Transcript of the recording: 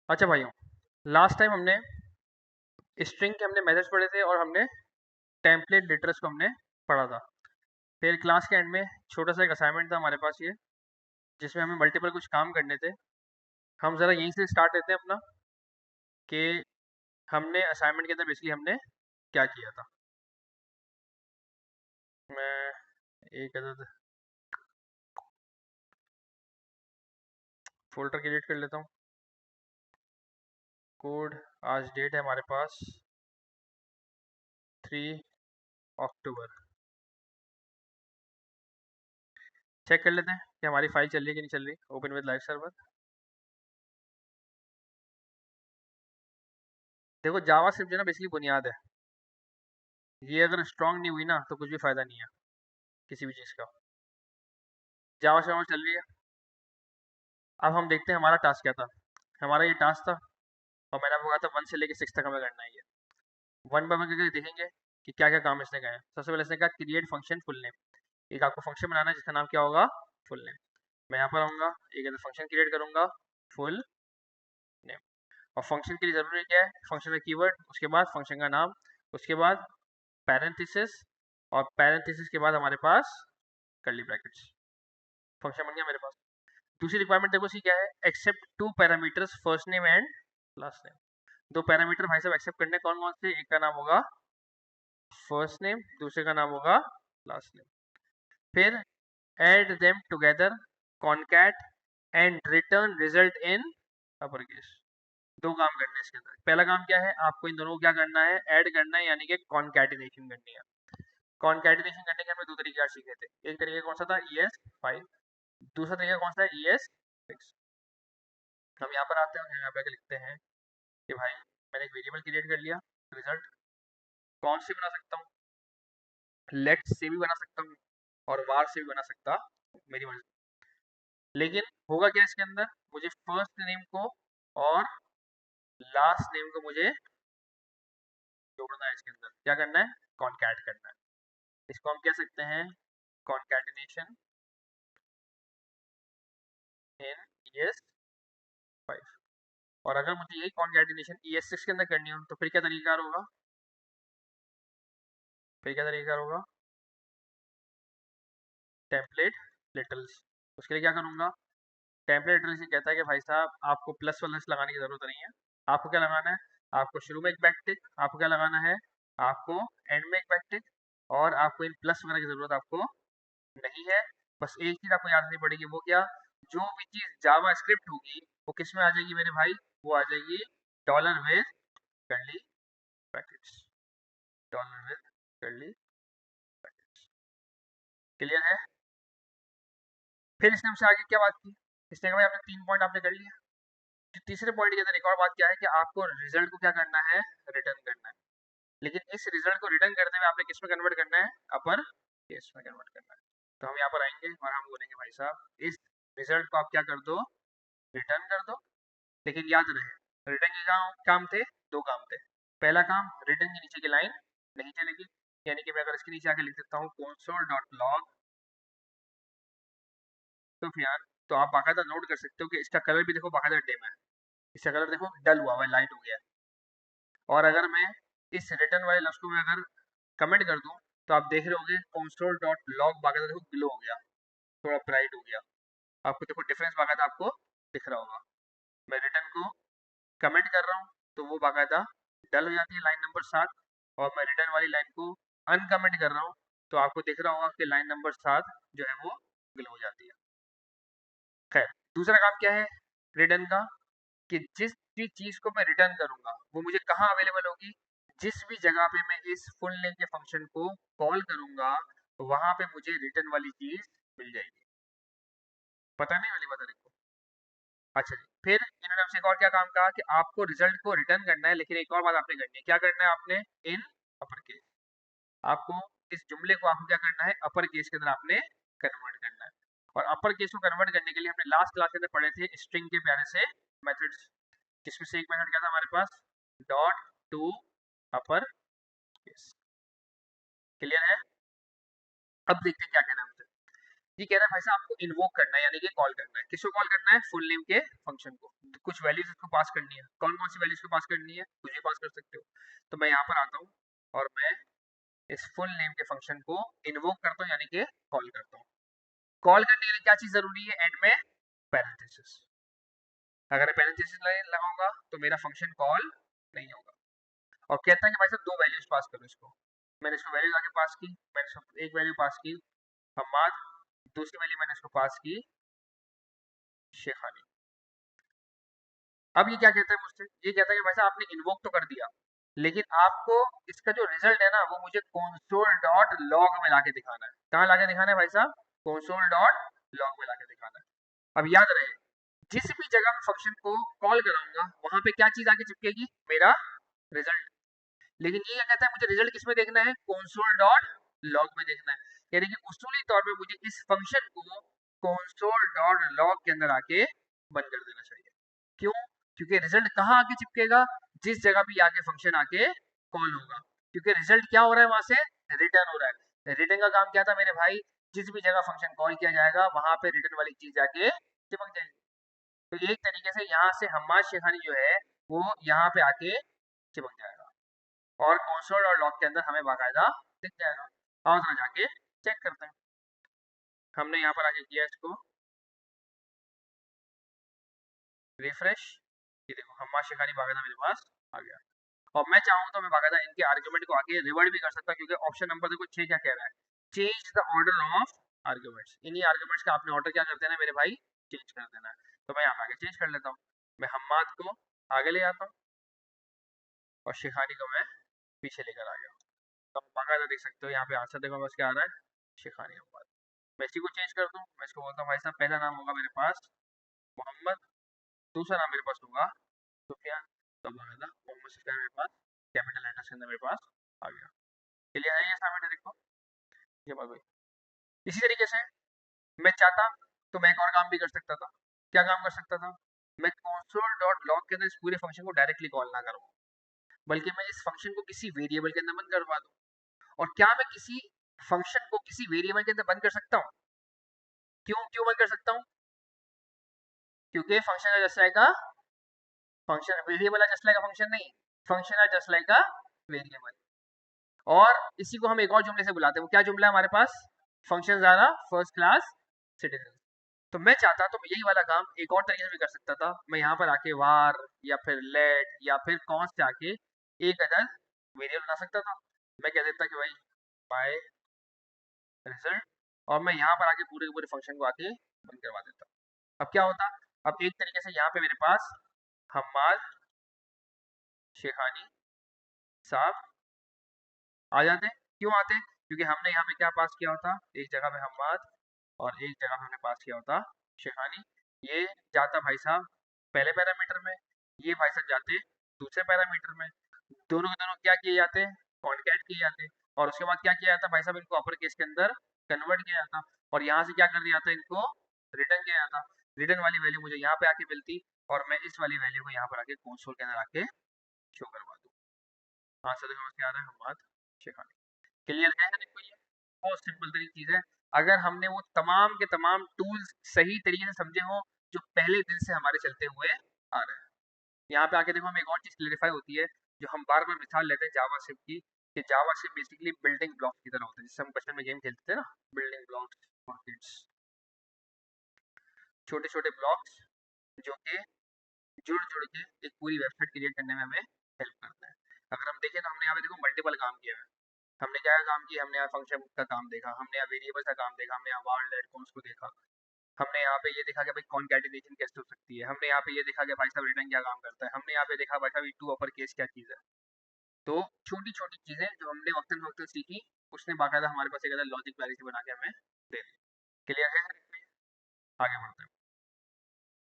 अच्छा भाइयों, last time हमने स्ट्रिंग के हमने मेथड्स पढ़े थे और हमने टेम्पलेट लेटर्स को हमने पढ़ा था। फिर क्लास के एंड में छोटा सा एक असाइनमेंट था हमारे पास ये, जिसमें हमें मल्टीपल कुछ काम करने थे। हम ज़रा यहीं से स्टार्ट लेते हैं अपना, कि हमने असाइनमेंट के अंदर बेसिकली हमने क्या किया था। मैं एक अदद फोल्डर क्रिएट कर लेता हूँ। कोड, आज डेट है हमारे पास 3 अक्टूबर। चेक कर लेते हैं कि हमारी फाइल चल रही है कि नहीं चल रही। Open with live server. देखो, जावा सिर्फ जो है ना बेसिकली बुनियाद है। ये अगर स्ट्रांग नहीं हुई ना तो कुछ भी फायदा नहीं है किसी भी चीज़ का। जावा से चल रही है। अब हम देखते हैं हमारा टास्क क्या था। हमारा ये टास्क था और मैंने आपको कहा था 1 से लेकर 6 तक हमें करना है ये। वन बाय वन करके देखेंगे कि क्या क्या काम इसने कहे हैं। सबसे पहले इसने कहा क्रिएट फंक्शन फुल नेम। एक आपको फंक्शन बनाना है जिसका नाम क्या होगा, फुल नेम। मैं यहाँ पर आऊँगा, एक फंक्शन क्रिएट करूँगा, फुल नेम। और फंक्शन के लिए ज़रूरी क्या है, फंक्शन का कीवर्ड, उसके बाद फंक्शन का नाम, उसके बाद पैरेंथेसिस, और पैरेंथेसिस के बाद हमारे पास कर्ली ब्रैकेट्स। फंक्शन बन गया मेरे पास। दूसरी रिक्वायरमेंट देखो सी क्या है, accept 2 parameters first name and last name. 2 parameter भाई साहब एक्सेप्ट करने कौन कौन से, एक का नाम होगा फर्स्ट नेम, दूसरे का नाम होगा लास्ट नेम। फिर add them together, concat and return result in upper case. 2 काम करने हैं इसके अंदर। पहला काम क्या है, आपको इन दोनों को क्या करना है, ऐड करना है, यानी कि कॉनकैटिनेशन करनी है। कॉनकैटिनेशन करने के हमें 2 तरीके और सीखे थे। एक तरीका कौन सा था, ES5। दूसरा तरीका कौन सा है, ES6। हम यहाँ पर आते हैं, यहाँ पे लिखते हैं कि भाई मैंने एक वेरिएबल क्रिएट कर लिया, रिजल्ट कौन से बना सकता हूँ, लेट से भी बना सकता हूँ और वार से भी बना सकता हूँ, मेरी मर्जी। लेकिन होगा क्या इसके अंदर, मुझे फर्स्ट नेम को और लास्ट नेम को मुझे जोड़ना है। इसके अंदर क्या करना है, कॉनकैट करना है। इसको हम कह सकते हैं कॉनकैटिनेशन इन ES5। और अगर मुझे यही कॉनकैटिनेशन ES6 के अंदर करनी हो तो फिर क्या तरीका होगा, टेम्पलेट लिटल्स। उसके लिए क्या करूँगा, टेम्पलेट लिटल्स ये कहता है कि भाई साहब आपको प्लस वालस लगाने की ज़रूरत नहीं है। आपको क्या लगाना है, आपको शुरू में एक बैकटिक, आपको क्या लगाना है, आपको एंड में एक बैकटिक, और आपको इन प्लस वगैरह की ज़रूरत आपको नहीं है। बस एक चीज़ आपको याद रखनी पड़ेगी, वो क्या, जो भी चीज़ जावा स्क्रिप्ट होगी वो किस में आ जाएगी मेरे भाई, वो आ जाएगी dollar with curly brackets. Dollar with curly brackets. Clear है। फिर इसने हमसे आगे क्या बात की, इसने कहा भाई आपने 3 पॉइंट आपने कर लिया। तीसरे पॉइंट के अंदर एक और बात क्या है कि आपको रिजल्ट को क्या करना है, रिटर्न करना है। लेकिन इस रिजल्ट को रिटर्न करते हुए आपने किस में कन्वर्ट करना है, अपर केस में कन्वर्ट करना है। तो हम यहाँ पर आएंगे और हम बोलेंगे भाई साहब इस रिजल्ट को आप क्या कर दो, रिटर्न कर दो। लेकिन याद रहे रिटर्न के काम थे, 2 काम थे। पहला काम, रिटर्न के नीचे की लाइन नहीं चलेगी, यानी कि मैं अगर इसके नीचे आके लिख देता हूँ console.log सुफियान, तो आप बाकायदा नोट कर सकते हो कि इसका कलर भी देखो बाकायदा डिम है। इसका कलर देखो डल हुआ है, लाइट हो गया है। और अगर मैं इस रिटर्न वाले लफ्ज को मैं अगर कमेंट कर दूं तो आप देख रहे होंगे console.log बाकायदा देखो ग्लो हो गया, थोड़ा ब्राइट हो गया। आपको देखो डिफरेंस बाकायदा आपको दिख रहा होगा। मैं रिटर्न को कमेंट कर रहा हूँ तो वो बाकायदा डल हो जाती है लाइन नंबर 7, और मैं रिटर्न वाली लाइन को अनकमेंट कर रहा हूँ तो आपको दिख रहा होगा कि लाइन नंबर 7 जो है वो ग्लो हो जाती है। खैर, दूसरा काम क्या है रिटर्न का, कि जिस भी चीज को मैं रिटर्न करूंगा वो मुझे कहाँ अवेलेबल होगी, जिस भी जगह पे मैं इस फुल नेम के फंक्शन को कॉल करूंगा वहां पे मुझे रिटर्न वाली चीज मिल जाएगी। पता नहीं वाली बता देखो। अच्छा जी, फिर इन्होंने हमसे एक और क्या काम कहा कि आपको रिजल्ट को रिटर्न करना है, लेकिन एक और बात आपने करनी है। क्या करना है आपने, इन अपर केस। आपको इस जुमले को आपको क्या करना है, अपर केस के अंदर आपने कन्वर्ट करना है। और अपर केस को कन्वर्ट करने के लिए हमने लास्ट क्लास के अंदर पढ़े थे स्ट्रिंग के प्यारे से मेथड्स, जिसमें से एक मेथड क्या था हमारे पास, dot to upper case. Clear है। अब देखते हैं क्या कहना है हमसे। ये कह रहा है भाई साहब आपको इन्वोक करना है, यानी कि कॉल करना है। किसको कॉल करना है? फुल नेम के फंक्शन को। कुछ वैल्यूज इसको पास करनी है। कौन कौन सी वैल्यूज को पास करनी है? कुछ भी पास कर सकते हो। तो मैं यहाँ पर आता हूँ और मैं इस फुल नेम के फंक्शन को इन्वोक करता हूँ, यानी कि कॉल करता हूँ। कॉल करने के लिए क्या चीज जरूरी है? एंड में पैरेंथेसिस। अगर मैं पैरेंथेसिस लगाऊंगा तो मेरा फंक्शन कॉल नहीं होगा। और कहता है कि भाई साहब दो वैल्यूज पास करो इसको। मैंने इसको वैल्यूज आगे पास की, मैंने इसको एक वैल्यू पास की हम्माद, दूसरी वैल्यू मैंने इसको पास की शेखानी। अब ये क्या कहता है मुझसे? ये कहता है कि भाई साहब आपने इन्वोक तो कर दिया, लेकिन आपको इसका जो रिजल्ट है ना वो मुझे console डॉट लॉग में लाके दिखाना है। कहाँ लाके दिखाना है भाई साहब? console डॉट लॉग में लाके दिखाना है। अब याद रहे, जिस भी जगह मैं फंक्शन को कॉल कराऊंगा वहां पे क्या चीज आगे चिपकेगी? मेरा रिजल्ट। लेकिन ये क्या कहता है? मुझे रिजल्ट किस में देखना है? console डॉट लॉग में देखना है। यानी कि उसूली तौर पे मुझे इस फंक्शन को console डॉट लॉग के अंदर आके बंद कर देना चाहिए। क्यों? क्योंकि रिजल्ट कहाँ आके चिपकेगा? जिस जगह भी आके फंक्शन आके कॉल होगा। क्योंकि रिजल्ट क्या हो रहा है? वहां से रिटर्न हो रहा है। रिटर्न का काम क्या था मेरे भाई? जिस भी जगह फंक्शन कॉल किया जाएगा वहां पे रिटर्न वाली चीज आके चिपक जाएगी। तो एक तरीके से यहाँ से हम्माद शेखानी जो है वो यहाँ पे आके चिपक जाएगा और कंसोल और लॉग के अंदर हमें बाकायदा दिख जाएगा। और जरा जाके चेक करते हैं। हमने यहाँ पर आके किया इसको रिफ्रेश, ये देखो हम्माद शेखानी बाकायदा मेरे पास आ गया। और मैं चाहूँ तो मैं बाकायदा इनके आर्ग्यूमेंट को आगे रिवर्ट भी कर सकता, क्योंकि ऑप्शन नंबर देखो 6 क्या कह रहा है? Change the order of arguments. इन्हीं आर्ग्यूमेंट्स का आपने ऑर्डर क्या कर देना है मेरे भाई? चेंज कर देना है। तो मैं यहाँ पे आगे चेंज कर लेता हूँ। मैं हम्माद को आगे ले आता हूँ और शेखानी को मैं पीछे लेकर आ गया। तो आप बाकायदा देख सकते हो यहाँ पे आंसर देखो बस क्या आ रहा है? शेखानी हम्माद। मैं इसी को चेंज कर दूँ, मैं इसको बोलता हूँ भाई साहब पहला नाम होगा मेरे पास मोहम्मद, दूसरा नाम मेरे पास होगा सुफियान। तो बाकायदा मोहम्मद सुफियान मेरे पास कैपिटल लेटर्स के अंदर मेरे पास आ गया। क्लियर है ये असाइनमेंट? देखो ये बात हुई। इसी तरीके से मैं चाहता तो मैं एक और काम भी कर सकता था। क्या काम कर सकता था? मैं console डॉट लॉग के अंदर इस पूरे फंक्शन को डायरेक्टली कॉल ना करूँ, बल्कि मैं इस फंक्शन को किसी वेरिएबल के अंदर बंद करवा दूँ। और क्या मैं किसी फंक्शन को किसी वेरिएबल के अंदर बंद कर सकता हूँ? क्यों क्यों बंद कर सकता हूँ? क्योंकि फंक्शन है just like a function, variable है जस्ट लाइक अ फंक्शन नहीं, फंक्शन है जस्ट लाइक अ वेरिएबल। और इसी को हम एक और जुमले से बुलाते हैं। वो क्या जुमला है हमारे पास? Functions are a first class citizen. तो मैं चाहता तो मैं यही वाला काम एक और तरीके से भी कर सकता था। मैं यहाँ पर आके वार या फिर लेट या फिर कॉन्स से आके एक अदर वेरिएबल बना सकता था। मैं कह देता कि भाई बाय रिजल्ट, और मैं यहाँ पर आके पूरे के पूरे फंक्शन को आके बंद करवा देता। अब क्या होता? अब एक तरीके से यहाँ पे मेरे पास हम्माद शेखानी साहब आ जाते। क्यों आते? क्योंकि हमने यहाँ पे क्या पास किया होता? एक जगह पे हम्माद और एक जगह पे हमने पास किया होता शेखानी। ये जाता भाई साहब पहले पैरामीटर में, ये भाई साहब जाते दूसरे पैरामीटर में। दोनों के दोनों क्या किए जाते? कॉन्कैट किए जाते। और उसके बाद क्या किया जाता भाई साहब? इनको अपर केस के अंदर कन्वर्ट किया जाता और यहाँ से क्या कर दिया जाता? इनको रिटर्न किया जाता। रिटर्न वाली वैल्यू मुझे यहाँ पे आके मिलती और मैं इस वाली वैल्यू को यहाँ पर आके कंसोल के अंदर आके शो करवा दूँ। आंसर देखो क्या आ रहा है? हम्माद शेखानी। क्लियर है? देखो ये बहुत सिंपल तरीके चीज है। अगर हमने वो तमाम के तमाम टूल्स सही तरीके से समझे हो जो पहले दिन से हमारे चलते हुए आ रहे हैं। यहाँ पे आके देखो हमें एक और चीज क्लेरिफाई होती है जो हम बार बार मिसाल लेते हैं जावास्क्रिप्ट की, कि जावास्क्रिप्ट बेसिकली बिल्डिंग ब्लॉक्स की तरह होता है, जिससे हम बचपन में गेम खेलते थे ना, बिल्डिंग ब्लॉक्स फॉर किड्स। छोटे छोटे ब्लॉक्स जो कि जुड़ जुड़ के एक पूरी वेबसाइट क्रिएट करने में हमें हेल्प करता है। अगर हम देखें तो हमने यहाँ पे देखो मल्टीपल काम किया है। हमने क्या काम किया? हमने यहाँ फंक्शन का काम देखा, हमने यहाँ वेरिएबल का काम देखा, हमने यहाँ वार लेट कॉन्स को देखा, हमने यहाँ पे ये देखा कि भाई कॉनकैटिनेशन कैसे हो सकती है, हमने यहाँ पे ये देखा कि भाई साहब रिटर्न क्या काम करता है, हमने यहाँ पे देखा भाई साहब टू अपर केस क्या चीज़ है। तो छोटी छोटी चीज़ें जो हमने वक्तन वक्तन सीखी उसने बाकायदा हमारे पास एक लॉजिक वैलिटी बना के हमें दे दी। क्लियर है? आगे बढ़ते हैं।